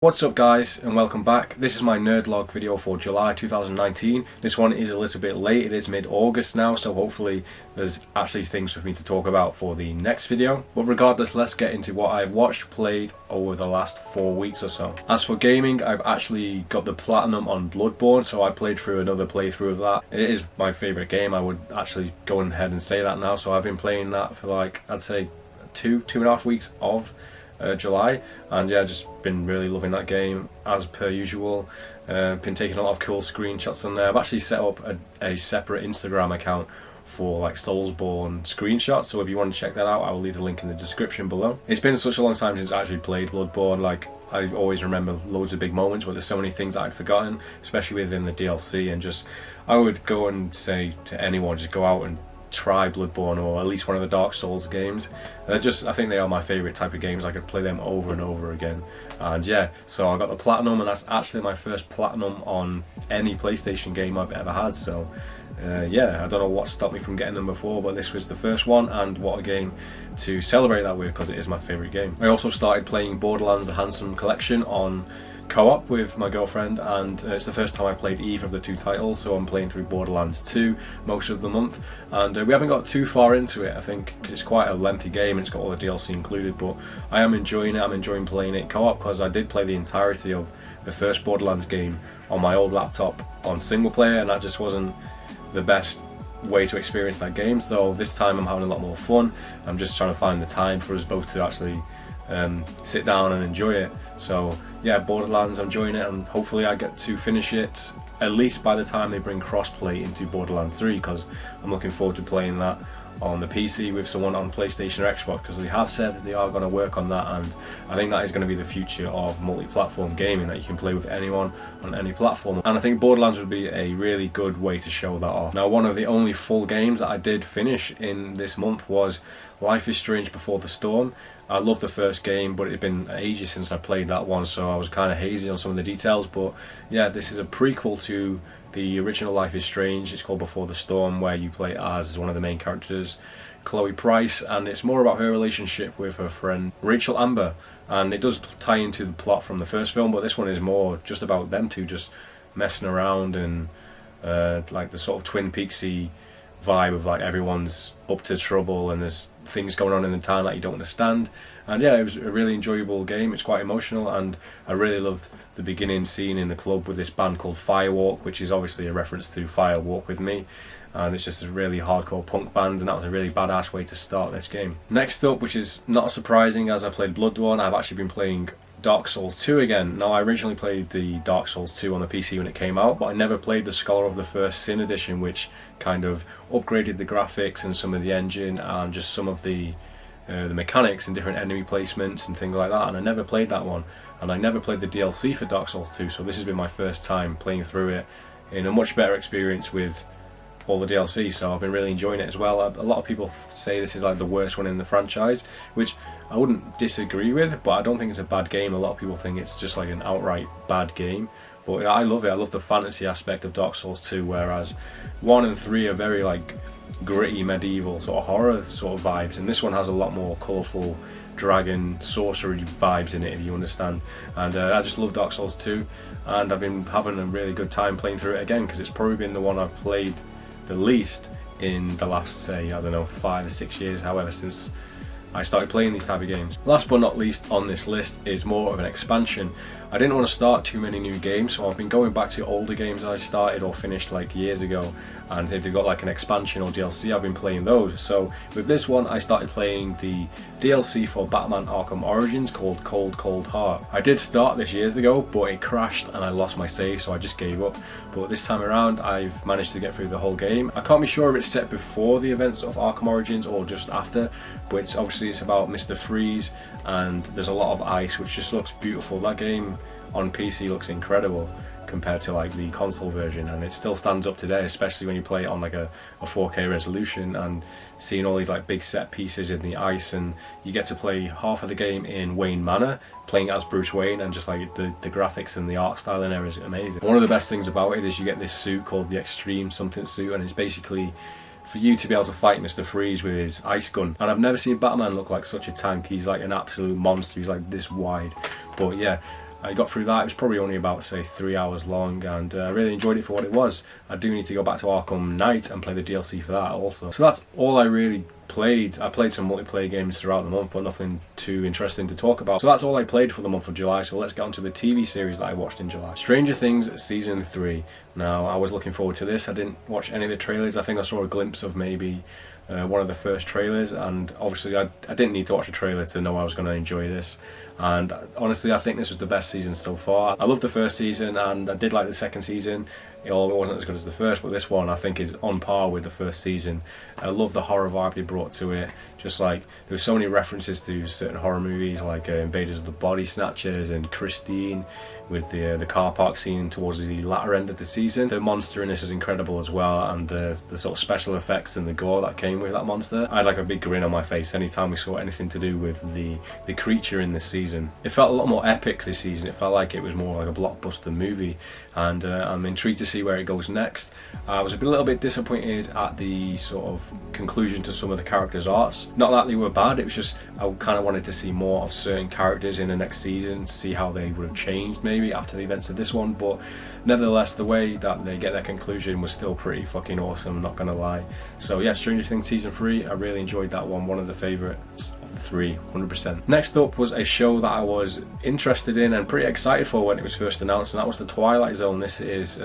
What's up guys and welcome back. This is my Nerdlog video for July 2019. This one is a little bit late, it is mid-August now, so hopefully there's actually things for me to talk about for the next video. But regardless, let's get into what I've watched, played over the last 4 weeks or so. As for gaming, I've actually got the platinum on Bloodborne, so I played through another playthrough of that. It is my favourite game, I would actually go ahead and say that now, so I've been playing that for like, I'd say two and a half weeks of July, and yeah, just been really loving that game as per usual. Been taking a lot of cool screenshots on there. I've actually set up a separate Instagram account for like Soulsborne screenshots, so if you want to check that out, I will leave the link in the description below. It's been such a long time since I actually played Bloodborne. Like, I always remember loads of big moments, but there's so many things that I'd forgotten, especially within the DLC, and just I would go and say to anyone, just go out and try Bloodborne or at least one of the Dark Souls games. I think they are my favourite type of games. I could play them over and over again, and yeah, so I got the platinum, and that's actually my first platinum on any PlayStation game I've ever had, so yeah, I don't know what stopped me from getting them before, but this was the first one, and what a game to celebrate that with, because it is my favourite game. I also started playing Borderlands: The Handsome Collection on co-op with my girlfriend, and it's the first time I've played either of the two titles, so I'm playing through Borderlands 2 most of the month, and we haven't got too far into it, I think, because it's quite a lengthy game and it's got all the DLC included, but I am enjoying it. I'm enjoying playing it co-op because I did play the entirety of the first Borderlands game on my old laptop on single player, and that just wasn't the best way to experience that game, so this time I'm having a lot more fun. I'm just trying to find the time for us both to actually sit down and enjoy it. So yeah, Borderlands, I'm enjoying it, and hopefully I get to finish it at least by the time they bring crossplay into Borderlands 3, because I'm looking forward to playing that on the PC with someone on PlayStation or Xbox, because they have said that they are going to work on that, and I think that is going to be the future of multi-platform gaming, that you can play with anyone on any platform, and I think Borderlands would be a really good way to show that off. Now, one of the only full games that I did finish in this month was Life is Strange Before the Storm. I love the first game, but it had been ages since I played that one, so I was kind of hazy on some of the details, but yeah, this is a prequel to the original Life is Strange. It's called Before the Storm, where you play as one of the main characters, Chloe Price, and it's more about her relationship with her friend Rachel Amber, and it does tie into the plot from the first film, but this one is more just about them two just messing around, and like the sort of Twin Peaksy vibe of like everyone's up to trouble and there's things going on in the town that you don't understand. And yeah, it was a really enjoyable game. It's quite emotional, and I really loved the beginning scene in the club with this band called Firewalk, which is obviously a reference to Fire Walk With Me, and it's just a really hardcore punk band, and that was a really badass way to start this game. Next up, which is not surprising as I played Bloodborne, I've actually been playing Dark Souls 2 again. Now, I originally played the Dark Souls 2 on the PC when it came out, but I never played the Scholar of the First Sin edition, which kind of upgraded the graphics and some of the engine and just some of the mechanics and different enemy placements and things like that, and I never played that one, and I never played the DLC for Dark Souls 2, so this has been my first time playing through it in a much better experience with all the DLC, so I've been really enjoying it as well. A lot of people say this is like the worst one in the franchise, which I wouldn't disagree with, but I don't think it's a bad game. A lot of people think it's just like an outright bad game, but I love it. I love the fantasy aspect of Dark Souls 2, whereas 1 and 3 are very like gritty medieval sort of horror sort of vibes, and this one has a lot more colourful dragon sorcery vibes in it, if you understand. And I just love Dark Souls 2, and I've been having a really good time playing through it again, because it's probably been the one I've played the least in the last, say, I don't know, 5 or 6 years, however, since I started playing these type of games. Last but not least on this list is more of an expansion. I didn't want to start too many new games, so I've been going back to older games I started or finished like years ago, and if they've got like an expansion or DLC, I've been playing those. So with this one, I started playing the DLC for Batman Arkham Origins called Cold Cold Heart. I did start this years ago, but it crashed and I lost my save, so I just gave up. But this time around, I've managed to get through the whole game. I can't be sure if it's set before the events of Arkham Origins or just after, but it's obviously it's about Mr. Freeze, and there's a lot of ice, which just looks beautiful. That game on PC looks incredible compared to like the console version, and it still stands up today, especially when you play it on like a 4K resolution, and seeing all these like big set pieces in the ice, and you get to play half of the game in Wayne Manor, playing as Bruce Wayne, and just like the graphics and the art style in there is amazing. One of the best things about it is you get this suit called the Extreme something suit, and it's basically for you to be able to fight Mr. Freeze with his ice gun. And I've never seen Batman look like such a tank. He's like an absolute monster. He's like this wide. But yeah, I got through that. It was probably only about, say, 3 hours long, and I really enjoyed it for what it was. I do need to go back to Arkham Knight and play the DLC for that also. So that's all I really played. I played some multiplayer games throughout the month, but nothing too interesting to talk about. So that's all I played for the month of July. So let's get on to the TV series that I watched in July. Stranger Things Season 3. Now, I was looking forward to this. I didn't watch any of the trailers. I think I saw a glimpse of maybe one of the first trailers, and obviously I didn't need to watch a trailer to know I was going to enjoy this. And honestly, I think this was the best season so far. I loved the first season, and I did like the second season. It wasn't as good as the first, but this one I think is on par with the first season. I love the horror vibe they brought to it. Just like, there were so many references to certain horror movies, like Invaders of the Body Snatchers and Christine, with the car park scene towards the latter end of the season. The monster in this was incredible as well, and the sort of special effects and the gore that came with that monster. I had like a big grin on my face anytime we saw anything to do with the creature in this season. It felt a lot more epic this season. It felt like it was more like a blockbuster movie, and I'm intrigued to see where it goes next. I was a little bit disappointed at the sort of conclusion to some of the characters' arcs. Not that they were bad, it was just I kind of wanted to see more of certain characters in the next season, see how they would have changed maybe after the events of this one. But nevertheless, the way that they get their conclusion was still pretty fucking awesome, I'm not gonna lie. So yeah, Stranger Things Season 3, I really enjoyed that one of the favourites of the three, 100%. Next up was a show that I was interested in and pretty excited for when it was first announced, and that was The Twilight Zone. This is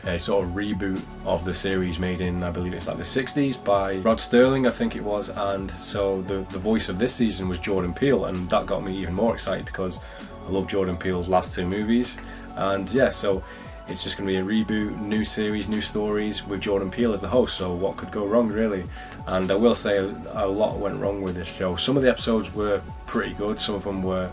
a sort of reboot of the series made in, I believe it's like the 60s by Rod Serling, I think it was, and so the voice of this season was Jordan Peele, and that got me even more excited because I love Jordan Peele's last two movies. And yeah, so it's just going to be a reboot, new series, new stories with Jordan Peele as the host, so what could go wrong really? And I will say a lot went wrong with this show. Some of the episodes were pretty good, some of them were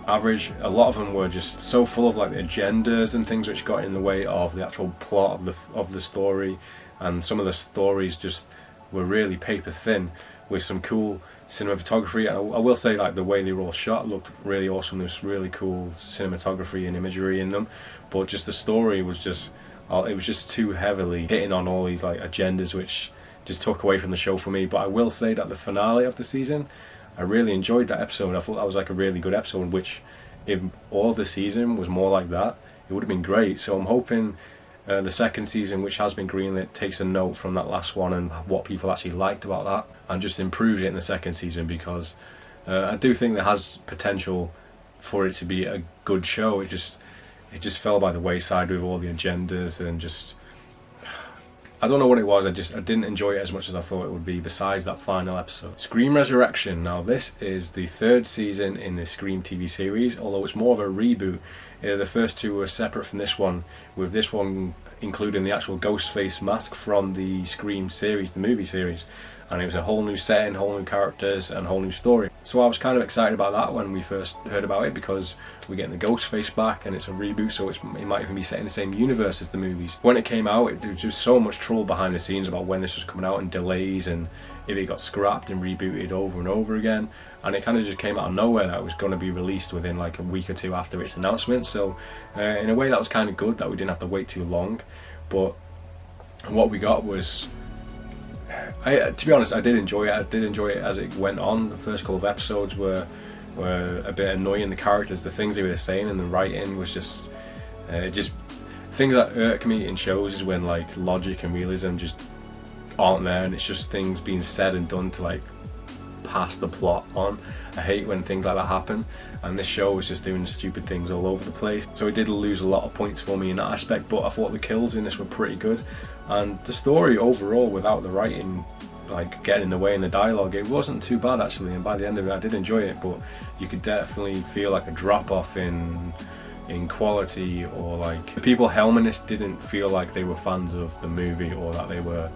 average. A lot of them were just so full of like agendas and things which got in the way of the actual plot of the story, and some of the stories just were really paper thin with some cool cinematography. And I will say, like, the way they were all shot looked really awesome. There's really cool cinematography and imagery in them, but just the story was just it was just too heavily hitting on all these like agendas which just took away from the show for me. But I will say that the finale of the season, I really enjoyed that episode. I thought that was like a really good episode, which if all of the season was more like that, it would have been great. So I'm hoping the second season, which has been greenlit, takes a note from that last one and what people actually liked about that, and just improves it in the second season, because I do think there has potential for it to be a good show. It just fell by the wayside with all the agendas, and just I don't know what it was. I didn't enjoy it as much as I thought it would be, besides that final episode. Scream Resurrection. Now this is the third season in the Scream TV series, although it's more of a reboot. The first two were separate from this one, with this one including the actual Ghostface mask from the Scream series, the movie series. And it was a whole new setting, whole new characters, and a whole new story. So I was kind of excited about that when we first heard about it, because we're getting the Ghostface back and it's a reboot, so it might even be set in the same universe as the movies. When it came out, there was just so much trouble behind the scenes about when this was coming out, and delays, and if it got scrapped and rebooted over and over again. And it kind of just came out of nowhere that it was going to be released within like a week or two after its announcement. So in a way that was kind of good that we didn't have to wait too long. But what we got was, to be honest, I did enjoy it. I did enjoy it as it went on. The first couple of episodes were a bit annoying. The characters, the things they were saying, and the writing was just things that irk me in shows is when like logic and realism just aren't there, and it's just things being said and done to like pass the plot on. I hate when things like that happen, and this show was just doing stupid things all over the place. So it did lose a lot of points for me in that aspect, but I thought the kills in this were pretty good, and the story overall, without the writing like getting in the way in the dialogue, it wasn't too bad actually, and by the end of it I did enjoy it. But you could definitely feel like a drop off in quality, or like people helming this didn't feel like they were fans of the movie, or that they were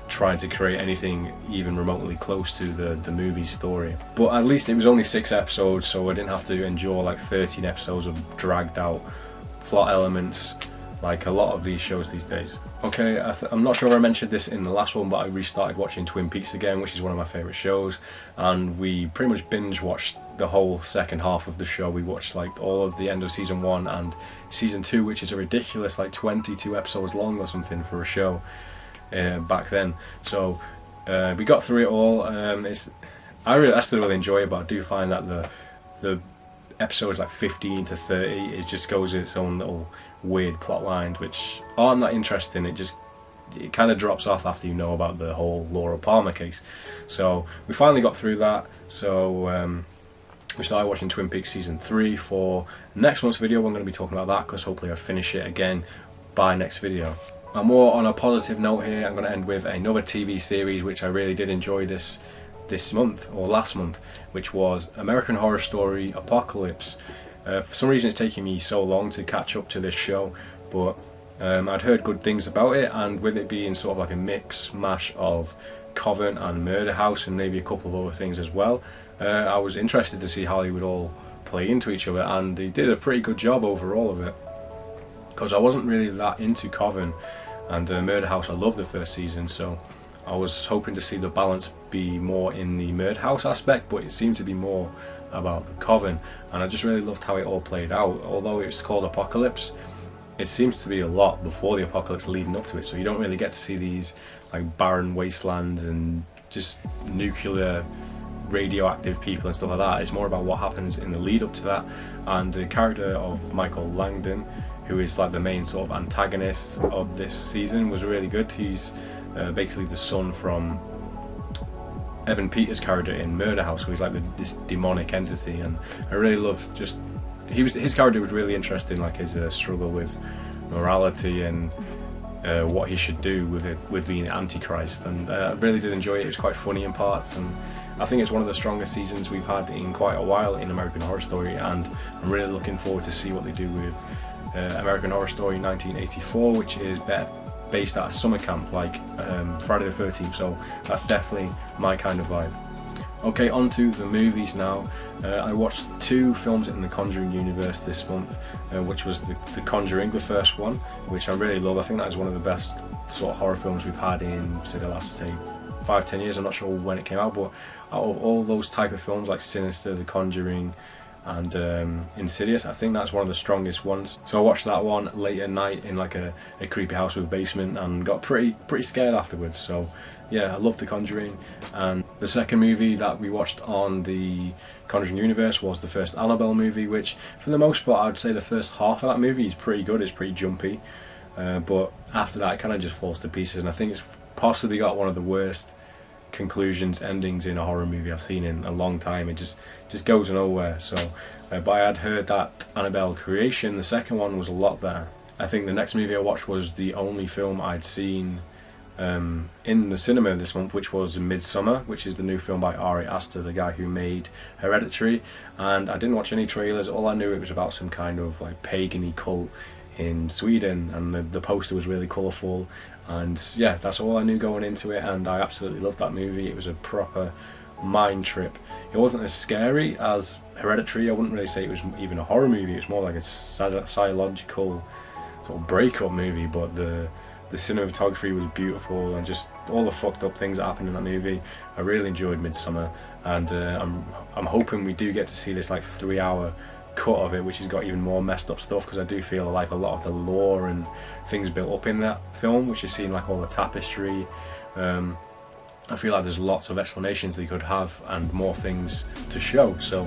trying to create anything even remotely close to the movie's story. But at least it was only 6 episodes, so I didn't have to endure like 13 episodes of dragged out plot elements like a lot of these shows these days. Okay, I'm not sure if I mentioned this in the last one, but I restarted watching Twin Peaks again, which is one of my favourite shows, and we pretty much binge watched the whole second half of the show. We watched like all of the end of season 1 and season 2, which is a ridiculous like 22 episodes long or something for a show back then. So we got through it all. I still really enjoy it, but I do find that the episodes like 15 to 30, it just goes its own little weird plot lines which aren't that interesting. It kind of drops off after you know about the whole Laura Palmer case. So we finally got through that. So we started watching Twin Peaks season 3. For next month's video, we're going to be talking about that because hopefully I'll finish it again by next video. Now, more on a positive note here, I'm going to end with another TV series which I really did enjoy this month, or last month, which was American Horror Story Apocalypse. For some reason it's taking me so long to catch up to this show, but I'd heard good things about it, and with it being sort of like a mix mash of Coven and Murder House and maybe a couple of other things as well, I was interested to see how they would all play into each other, and they did a pretty good job overall of it, because I wasn't really that into Coven, and Murder House, I loved the first season, so I was hoping to see the balance be more in the Murder House aspect, but it seemed to be more about the Coven, and I just really loved how it all played out. Although it's called Apocalypse, it seems to be a lot before the apocalypse leading up to it, so you don't really get to see these like barren wastelands and just nuclear radioactive people and stuff like that. It's more about what happens in the lead up to that, and the character of Michael Langdon, who is like the main sort of antagonist of this season, was really good. He's basically the son from Evan Peters' character in Murder House, who is like this demonic entity, and I really loved just his character was really interesting, like his struggle with morality and what he should do with being Antichrist, and I really did enjoy it. It was quite funny in parts, and I think it's one of the strongest seasons we've had in quite a while in American Horror Story, and I'm really looking forward to see what they do with American Horror Story 1984, which is based at a summer camp like Friday the 13th, so that's definitely my kind of vibe. Okay, on to the movies now. I watched 2 films in the Conjuring universe this month, which was the Conjuring, the first one, which I really love. I think that is one of the best sort of horror films we've had in, say, the last 5-10 years. I'm not sure when it came out, but out of all those type of films like Sinister, The Conjuring and Insidious, I think that's one of the strongest ones. So I watched that one late at night in like a creepy house with a basement and got pretty scared afterwards. So yeah, I love The Conjuring. And the second movie that we watched on the Conjuring universe was the first Annabelle movie, which for the most part I'd say the first half of that movie is pretty good. It's pretty jumpy, but after that it kind of just falls to pieces, and I think it's possibly got one of the worst conclusions, endings in a horror movie I've seen in a long time. It just goes nowhere. So but I had heard that Annabelle Creation, the second one, was a lot better. I think the next movie I watched was the only film I'd seen in the cinema this month, which was Midsommar, which is the new film by Ari Aster, the guy who made Hereditary, and I didn't watch any trailers. All I knew, it was about some kind of like pagan-y cult in Sweden, and the poster was really colourful, and yeah, that's all I knew going into it, and I absolutely loved that movie. It was a proper mind trip. It wasn't as scary as Hereditary. I wouldn't really say it was even a horror movie. It was more like a psychological sort of breakup movie, but the cinematography was beautiful, and just all the fucked up things that happened in that movie. I really enjoyed Midsommar, and I'm hoping we do get to see this like 3-hour cut of it, which has got even more messed up stuff, because I do feel like a lot of the lore and things built up in that film, which is seen like all the tapestry, I feel like there's lots of explanations they could have and more things to show. So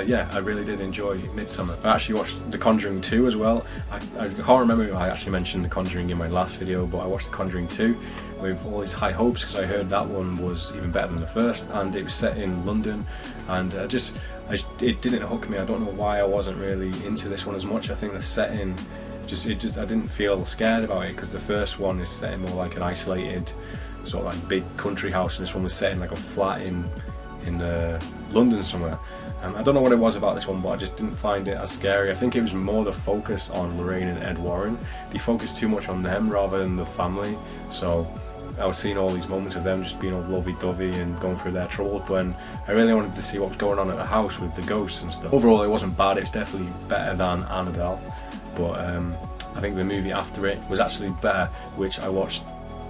yeah, I really did enjoy Midsommar. I actually watched The Conjuring 2 as well. I can't remember if I actually mentioned The Conjuring in my last video, but I watched The Conjuring 2 with all these high hopes, because I heard that one was even better than the first, and it was set in London, and it didn't hook me. I don't know why I wasn't really into this one as much. I think the setting, I didn't feel scared about it, because the first one is set in more like an isolated sort of like big country house, and this one was set in like a flat in London somewhere. I don't know what it was about this one, but I just didn't find it as scary. I think it was more the focus on Lorraine and Ed Warren. They focused too much on them rather than the family, so I was seeing all these moments of them just being all lovey-dovey and going through their troubles, but I really wanted to see what was going on at the house with the ghosts and stuff. Overall, it wasn't bad. It was definitely better than Annabelle, but I think the movie after it was actually better, which I watched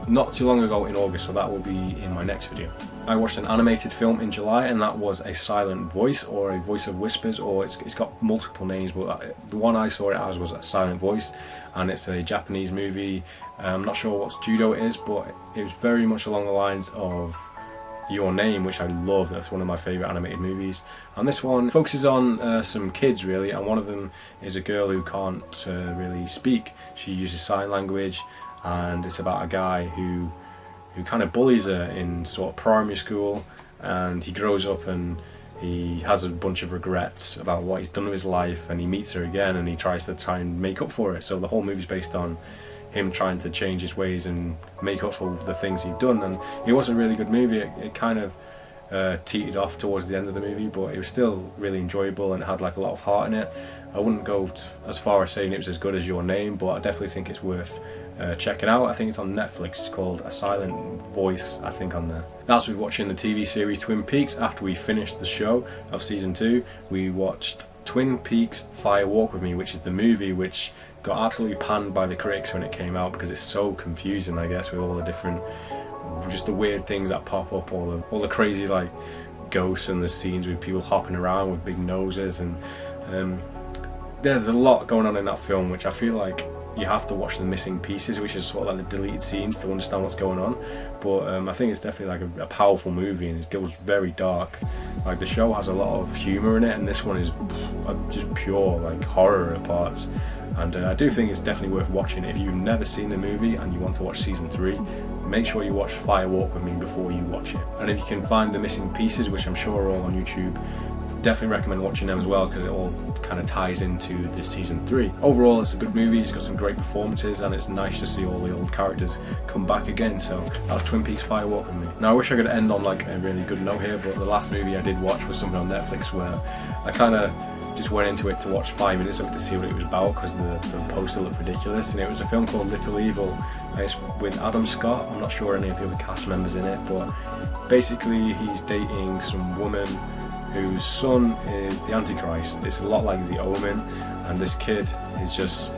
not too long ago in August, so that will be in my next video. I watched an animated film in July, and that was A Silent Voice, or A Voice of Whispers, or it's got multiple names, but the one I saw it as was A Silent Voice, and it's a Japanese movie. I'm not sure what studio it is, but it was very much along the lines of Your Name, which I love. That's one of my favourite animated movies. And this one focuses on some kids really, and one of them is a girl who can't really speak. She uses sign language, and it's about a guy who kind of bullies her in sort of primary school, and he grows up and he has a bunch of regrets about what he's done with his life, and he meets her again and he tries to try and make up for it. So the whole movie's based on him trying to change his ways and make up for the things he'd done. And it was a really good movie. It kind of teetered off towards the end of the movie, but it was still really enjoyable and had like a lot of heart in it. I wouldn't go as far as saying it was as good as Your Name, but I definitely think it's worth checking out. I think it's on Netflix. It's called A Silent Voice, I think, on there. That's we're watching the TV series Twin Peaks. After we finished the show of season 2, we watched Twin Peaks Fire Walk With Me, which is the movie which got absolutely panned by the critics when it came out because it's so confusing, I guess, with all the different, just the weird things that pop up, all the crazy like ghosts and the scenes with people hopping around with big noses, and there's a lot going on in that film which I feel like you have to watch the missing pieces, which is sort of like the deleted scenes, to understand what's going on. But I think it's definitely like a powerful movie, and it goes very dark. Like the show has a lot of humour in it, and this one is just pure like horror at parts. And I do think it's definitely worth watching. If you've never seen the movie and you want to watch season 3, make sure you watch Fire Walk With Me before you watch it. And if you can find the missing pieces, which I'm sure are all on YouTube, definitely recommend watching them as well, because it all kind of ties into this season 3. Overall, it's a good movie. It's got some great performances, and it's nice to see all the old characters come back again. So that was Twin Peaks Fire Walk With Me. Now I wish I could end on like a really good note here, but the last movie I did watch was something on Netflix where I kind of just went into it to watch 5 minutes of it to see what it was about, because the poster looked ridiculous, and it was a film called Little Evil. It's with Adam Scott. I'm not sure any of the other cast members in it, but basically he's dating some woman whose son is the Antichrist. It's a lot like The Omen, and this kid is just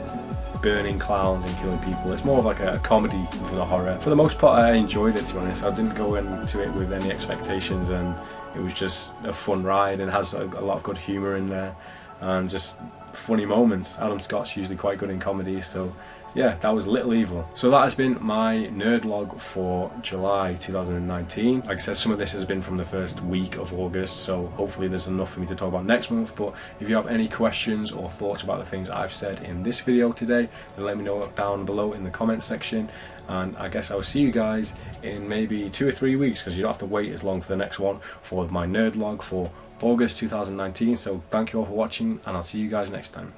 burning clowns and killing people. It's more of like a comedy than a horror. For the most part, I enjoyed it, to be honest. I didn't go into it with any expectations, and it was just a fun ride, and has a lot of good humour in there and just funny moments. Adam Scott's usually quite good in comedy, so yeah, that was Little Evil. So that has been my nerd log for July 2019. Like I said, some of this has been from the first week of August, so hopefully there's enough for me to talk about next month. But if you have any questions or thoughts about the things I've said in this video today, then let me know down below in the comment section. And I guess I will see you guys in maybe 2 or 3 weeks, because you don't have to wait as long for the next one, for my nerd log for August 2019. So thank you all for watching, and I'll see you guys next time.